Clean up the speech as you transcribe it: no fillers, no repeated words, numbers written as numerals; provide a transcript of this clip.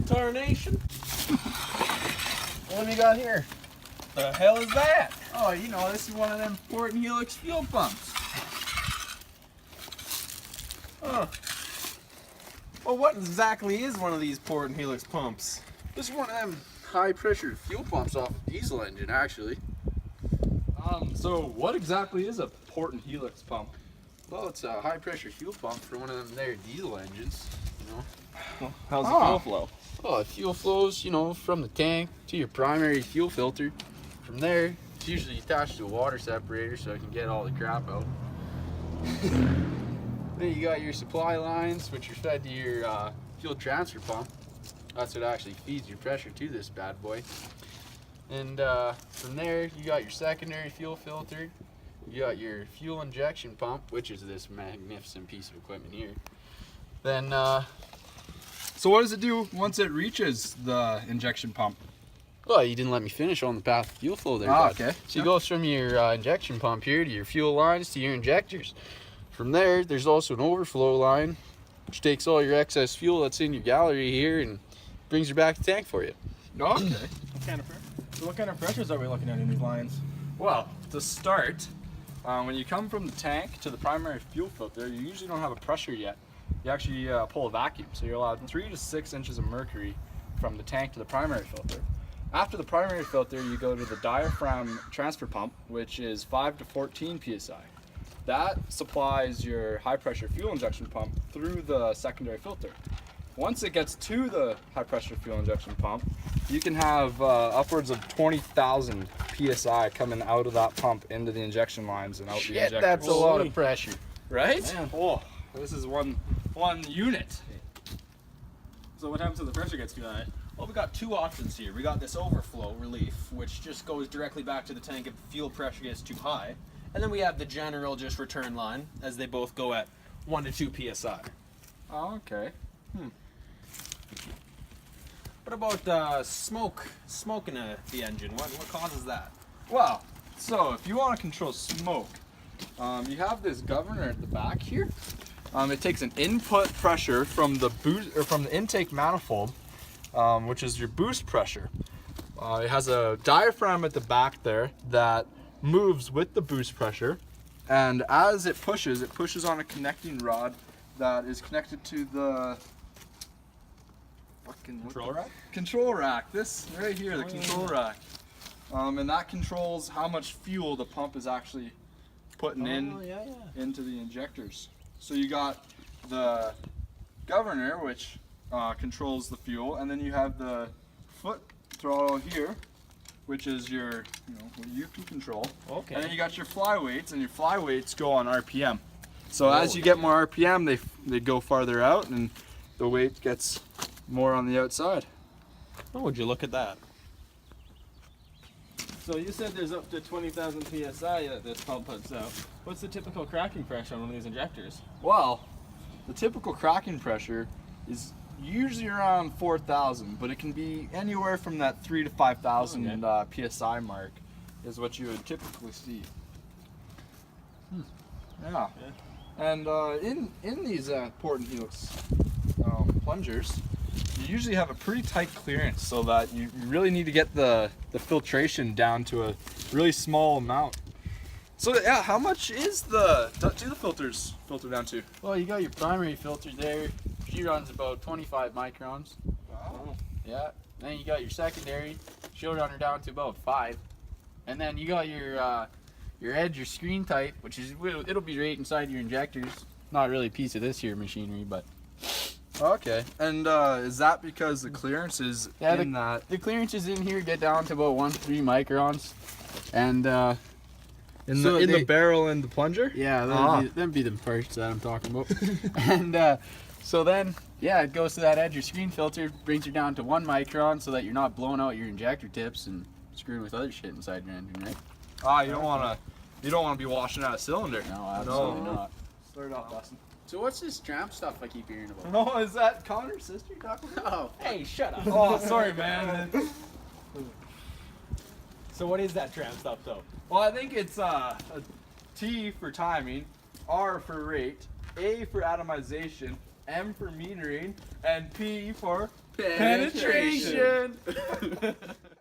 tarnation. What have you got here? The hell is that? Oh, you know, this is one of them port and helix fuel pumps. Huh. Well, what exactly is one of these port and helix pumps? This is one of them high pressure fuel pumps off a diesel engine, actually. So what exactly is a port and helix pump? Well, it's a high pressure fuel pump for one of them there diesel engines, you know. Well, how's the fuel flow? Well, the fuel flows, you know, from the tank to your primary fuel filter. From there, it's usually attached to a water separator so it can get all the crap out. Then you got your supply lines, which are fed to your fuel transfer pump. That's what actually feeds your pressure to this bad boy. And from there, you got your secondary fuel filter. You got your fuel injection pump, which is this magnificent piece of equipment here. Then, So what does it do once it reaches the injection pump? well, you didn't let me finish on the path of fuel flow there, Ah, bud. okay. So it goes from your injection pump here to your fuel lines to your injectors. From there, there's also an overflow line, which takes all your excess fuel that's in your gallery here and brings it back to the tank for you. Okay. So what kind of pressures are we looking at in these lines? Well, to start, when you come from the tank to the primary fuel filter, you usually don't have a pressure yet. You actually pull a vacuum, so you're allowed 3 to 6 inches of mercury from the tank to the primary filter. After the primary filter, you go to the diaphragm transfer pump, which is 5 to 14 psi. That supplies your high pressure fuel injection pump through the secondary filter. Once it gets to the high pressure fuel injection pump, you can have upwards of 20,000 psi coming out of that pump into the injection lines and out the Shit, injectors. that's a lot of pressure. Right? Man. Oh, this is one unit. So what happens if the pressure gets too high? Well, we got two options here. We got this overflow relief, which just goes directly back to the tank if the fuel pressure gets too high. And then we have the general just return line, as they both go at 1 to 2 psi. Oh, okay. What about smoking the engine? What causes that? Well, so if you want to control smoke, you have this governor at the back here. It takes an input pressure from the boost or from the intake manifold, which is your boost pressure. It has a diaphragm at the back there that moves with the boost pressure, and as it pushes on a connecting rod that is connected to the Control rack? control rack. This right here, the control rack. And that controls how much fuel the pump is actually putting into the injectors. So you got the governor, which controls the fuel, and then you have the foot throttle here, which is your, what you can control. Okay. And then you got your flyweights, and your flyweights go on RPM. So as you get more RPM, they go farther out, and the weight gets more on the outside. Oh, would you look at that? So you said there's up to 20,000 psi that this pump puts out. What's the typical cracking pressure on one of these injectors? Well, the typical cracking pressure is usually around 4,000, but it can be anywhere from that 3 to 5,000 psi mark is what you would typically see. Yeah. And in these port and helix plungers, you usually have a pretty tight clearance, so that you really need to get the filtration down to a really small amount. So yeah, how much is do the filters filter down to? Well, you got your primary filter there. She runs about 25 microns. Wow. Yeah. Then you got your secondary. She'll run her down to about 5. And then you got your edge, your screen type, which is it'll be right inside your injectors. Not really a piece of this here machinery, but Okay. And is that because the clearance is in that? the clearances in here get down to about 1-3 microns, and In so the they- barrel and the plunger? yeah, Ah. them be the parts that I'm talking about. And so then, yeah, it goes to that edge. Your screen filter brings you down to 1 micron, so that you're not blowing out your injector tips and screwing with other shit inside your engine, right? Ah, you don't wanna be washing out a cylinder. No, absolutely No. not. Start off, Dustin. So what's this tramp stuff I keep hearing about? No, is that Connor's sister you're talking about? Oh, Hey, shut up. Oh, sorry, man. So what is that tram stuff though? Well, I think it's a T for timing, R for rate, A for atomization, M for metering, and P for Penetration.